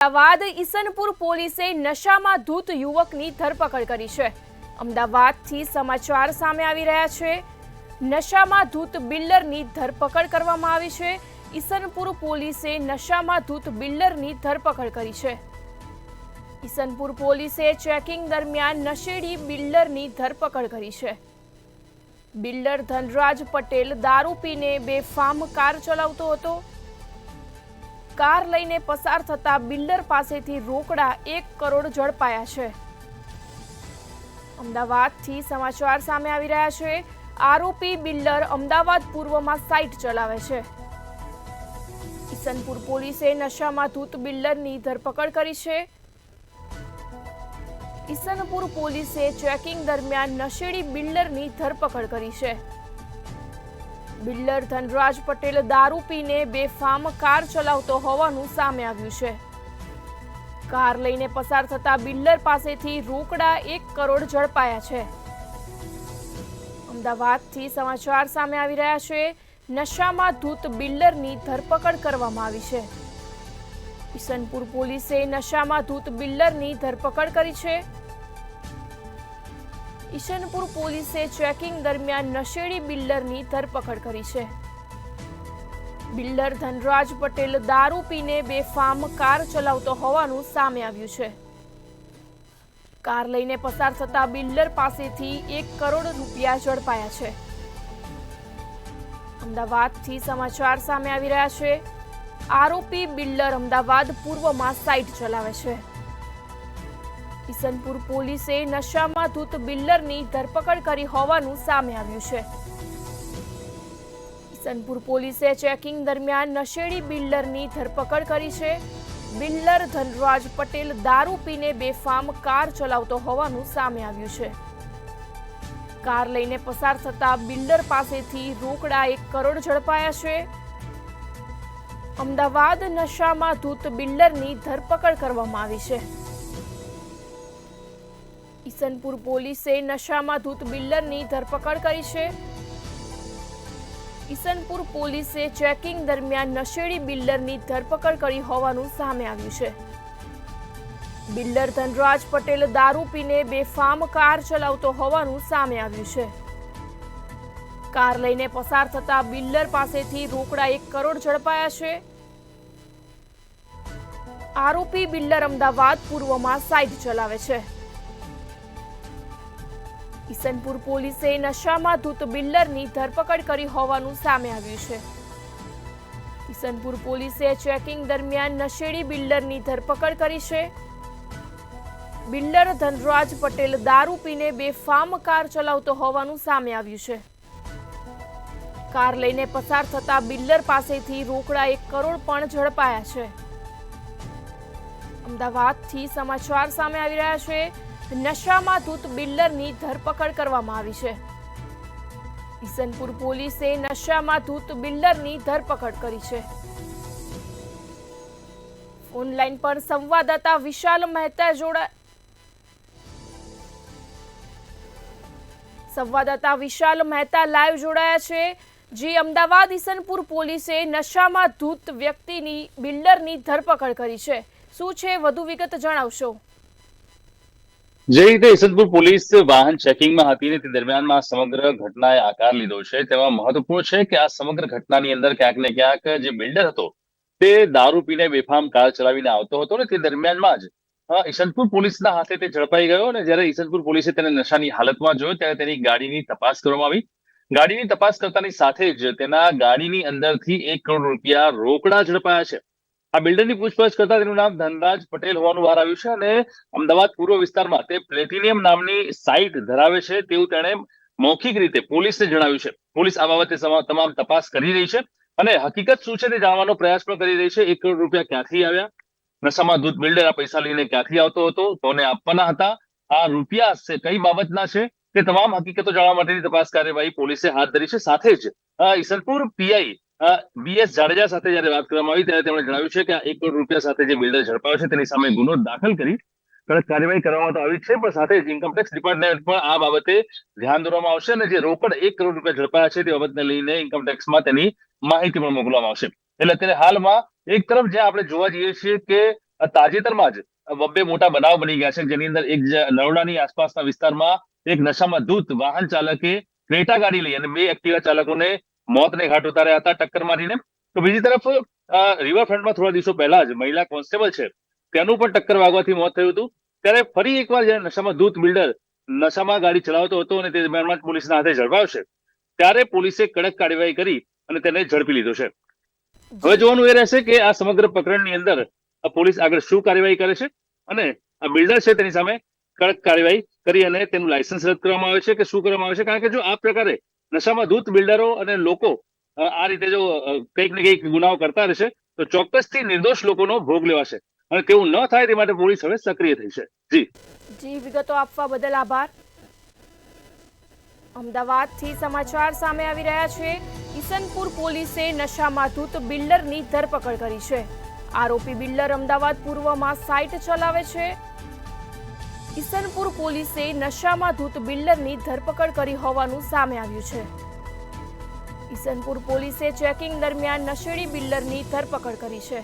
અમદાવાદ ઈસનપુર પોલીસે નશામાં ધૂત યુવકની ધરપકડ કરી છે। અમદાવાદથી સમાચાર સામે આવી રહ્યા છે। નશામાં ધૂત બિલ્ડરની ધરપકડ કરવામાં આવી છે। ઈસનપુર પોલીસે નશામાં ધૂત બિલ્ડરની ધરપકડ કરી છે। ઈસનપુર પોલીસે ચેકિંગ દરમિયાન નશેડી બિલ્ડરની ધરપકડ કરી છે। બિલ્ડર ધનરાજ પટેલ દારૂ પીને બેફામ કાર ચલાવતો હતો। કાર લઈને પસાર થતા બિલ્ડર પાસેથી રોકડા 1 કરોડ ઝડપાયા છે। અમદાવાદથી સમાચાર સામે આવી રહ્યા છે। આરોપી બિલ્ડર અમદાવાદ પૂર્વમાં સાઇટ ચલાવે છે। ઈસનપુર પોલીસે નશામાં ધૂત બિલ્ડરની ધરપકડ કરી છે। ઈસનપુર પોલીસે ચેકિંગ દરમિયાન નશેડી બિલ્ડરની ધરપકડ કરી છે। બિલ્ડર ધનરાજ પટેલ દારૂ પીને બેફામ કાર ચલાવતો હોવાનું સામે આવ્યું છે। કાર લઈને પસાર થતા બિલ્ડર પાસેથી રોકડા 1 કરોડ ઝડપાયા છે। અમદાવાદથી સમાચાર સામે આવી રહ્યા છે। નશામાં ધૂત બિલ્ડરની ધરપકડ કરવામાં આવી છે। ઈસનપુર પોલીસે નશામાં ધૂત બિલ્ડરની ધરપકડ કરી છે। ઈસનપુર પોલીસે ચેકિંગ દરમિયાન નશેડી બિલ્ડરની ધરપકડ કરી છે। બિલ્ડર ધનરાજ પટેલ દારૂ પીને બેફામ કાર ચલાવતો હોવાનું સામે આવ્યું છે। કાર લઈને પસાર થતા બિલ્ડર પાસેથી 1 કરોડ રૂપિયા ઝડપાયા છે। અમદાવાદથી સમાચાર સામે આવી રહ્યા છે। આરોપી બિલ્ડર અમદાવાદ પૂર્વમાં સાઇટ ચલાવે છે। ઈસનપુર પોલીસે નશામાં ધૂત બિલ્ડરની ધરપકડ કરી હોવાનું સામે આવ્યું છે। ઈસનપુર પોલીસે ચેકિંગ દરમિયાન નશેડી બિલ્ડરની ધરપકડ કરી છે। બિલ્ડર ધનરાજ પટેલ દારૂ પીને બેફામ કાર ચલાવતો હોવાનું સામે આવ્યું છે। કાર લઈને પસાર થતા બિલ્ડર પાસેથી રોકડા 1 કરોડ ઝડપાયા છે। અમદાવાદ નશામાં ધૂત બિલ્ડરની ધરપકડ કરવામાં આવી છે। ઈસનપુર પોલીસે નશામાં ધૂત બિલ્ડરની ધરપકડ કરી છે। ઈસનપુર પોલીસે ચેકિંગ દરમિયાન નશેડી બિલ્ડરની ધરપકડ કરી હોવાનું સામે આવ્યું છે। બિલ્ડર ધનરાજ પટેલ દારૂ પીને બેફામ કાર ચલાવતો હોવાનું સામે આવ્યું છે। કાર લઈને પસાર થતા બિલ્ડર પાસેથી રોકડા 1 કરોડ ઝડપાયા છે। આરોપી બિલ્ડર અમદાવાદ પૂર્વમાં સાઇટ ચલાવે છે। ઈસનપુર પોલીસે નશામાં ધૂત બિલ્ડરની ધરપકડ કરી હોવાનું સામે આવ્યું છે। ઈસનપુર પોલીસે ચેકિંગ દરમિયાન નશેડી બિલ્ડરની ધરપકડ કરી છે। બિલ્ડર ધનરાજ પટેલ દારૂ પીને બેફામ કાર ચલાવતો હોવાનું સામે આવ્યું છે। કાર લઈને પસાર થતા બિલ્ડર પાસેથી રોકડા 1 કરોડ પણ ઝડપાયા છે। અમદાવાદથી સમાચાર સામે આવી રહ્યા છે। નશામાં ધૂત બિલ્ડરની ધરપકડ કરવામાં આવી છે। ઈસનપુર પોલીસે નશામાં ધૂત બિલ્ડરની ધરપકડ કરી છે। ઓનલાઈન પર સંવાદદાતા વિશાલ મહેતા લાઈવ જોડાયા છે। જે અમદાવાદ ઈસનપુર પોલીસે નશામાં ધૂત વ્યક્તિની બિલ્ડરની ધરપકડ કરી છે, શું છે વધુ વિગત જણાવશો? જે રીતે ઈસનપુર પોલીસ વાહન ચેકિંગમાં હતી ને તે દરમિયાનમાં સમગ્ર ઘટનાએ આકાર લીધો છે। તેમાં મહત્વપૂર્ણ છે કે આ સમગ્ર ઘટનાની અંદર ક્યાંક ને ક્યાંક જે બિલ્ડર હતો તે દારૂ પીને બેફામ કાર ચલાવીને આવતો હતો ને તે દરમિયાનમાં જ ઈસનપુર પોલીસના હાથે તે ઝડપાઈ ગયો અને જ્યારે ઈસનપુર પોલીસે તેને નશાની હાલતમાં જોયો ત્યારે તેની ગાડીની તપાસ કરવામાં આવી। ગાડીની તપાસ કરતાની સાથે જ તેના ગાડીની અંદરથી 1 કરોડ રૂપિયા રોકડા ઝડપાયા છે। આ બિલ્ડરની પૂછપરછ કરતા તેનું નામ ધનરાજ પટેલ હોવાનું બહાર આવ્યું છે અને અમદાવાદ પૂર્વ વિસ્તારમાં તે પ્લેટિનિયમ નામની સાઇટ ધરાવે છે તેવું તેણે મૌખિક રીતે પોલીસને જણાવ્યું છે। પોલીસ આ બાબતે તમામ તપાસ કરી રહી છે અને હકીકત શું છે તે જાણવાનો પ્રયાસ પણ કરી રહી છે। 1 કરોડ રૂપિયા ક્યાંથી આવ્યા, નશામાં ધૂત બિલ્ડર આ પૈસા લઈને ક્યાંથી આવતો હતો, કોને આપવાના હતા, આ રૂપિયા કઈ બાબતના છે, તે તમામ હકીકતો જાણવા માટેની તપાસ કાર્યવાહી પોલીસે હાથ ધરી છે। સાથે જ ઈસનપુર પીઆઈ BS જાડેજા સાથે જ્યારે વાત કરવામાં આવી ત્યારે તેમણે જણાવ્યું છે કે આ 1 કરોડ રૂપિયા સાથે જે બિલ્ડર ઝડપાયો છે તેની સામે ગુનો દાખલ કરી કડક કાર્યવાહી કરવામાં તો આવી છે, પણ સાથે જ ઇન્કમટેક્સ ડિપાર્ટમેન્ટ પણ આ બાબતે ધ્યાન દોરવામાં આવશે અને જે રોકડ 1 કરોડ રૂપિયા ઝડપાયા છે તે બાબતને લઈને ઇન્કમટેક્સમાં તેની માહિતી પણ મોકલવામાં આવશે। એટલે અત્યારે હાલમાં એક તરફ જ્યાં આપણે જોવા જઈએ છીએ કે તાજેતરમાં જ બબ્બે મોટા બનાવ બની ગયા છે, જેની અંદર એક નરોડાની આસપાસના વિસ્તારમાં એક નશામાં ધૂત વાહન ચાલકે ક્રેટા ગાડી લઈ અને 2 એક્ટિવા ચાલકોને મોતને ઘાટ ઉતાર્યા હતા ટક્કર મારીને. તો બીજી તરફ રિવરફ્રન્ટમાં થોડા દિવસો પહેલા જ મહિલા કોન્સ્ટેબલ છે તેનું પણ ટક્કર વાગવાથી મોત થયું હતું. ત્યારે ફરી એકવાર જ્યારે નશામાં ધૂત બિલ્ડર નશામાં ગાડી ચલાવતો હતો અને તે દરમિયાન પોલીસના હાથે ઝડપાયો છે, ત્યારે પોલીસે કડક કાર્યવાહી કરી અને તેને ઝડપી લીધો છે. હવે જોવાનું એ રહેશે કે આ સમગ્ર પ્રકરણની અંદર પોલીસ આગળ શું કાર્યવાહી કરે છે અને આ બિલ્ડર છે તેની સામે કડક કાર્યવાહી કરી અને તેનું લાયસન્સ રદ કરવામાં આવે છે કે શું કરવામાં આવે છે. કારણ કે જો આ પ્રકારે નશામાં ધૂત બિલ્ડરો અને લોકો આ રીતે જો કંઈક ને કંઈક ગુનાઓ કરતા રહેશે તો ચોક્કસથી નિર્દોષ લોકોનો ભોગ લેવાશે અને તેવું ન થાય તે માટે પોલીસ હવે સક્રિય થઈ છે. જી, વિગતો આપવા બદલ આભાર. અમદાવાદથી સમાચાર સામે આવી રહ્યા છે. ઈસનપુર પોલીસે નશામાં ધૂત બિલ્ડરની ધરપકડ કરી છે. આરોપી બિલ્ડર અમદાવાદ પૂર્વમાં સાઇટ ચલાવે છે. ઈસનપુર પોલીસે નશામાં ધૂત બિલ્ડરની ધરપકડ કરી હોવાનું સામે આવ્યું છે. ઈસનપુર પોલીસે ચેકિંગ દરમિયાન નશેડી બિલ્ડરની ધરપકડ કરી છે.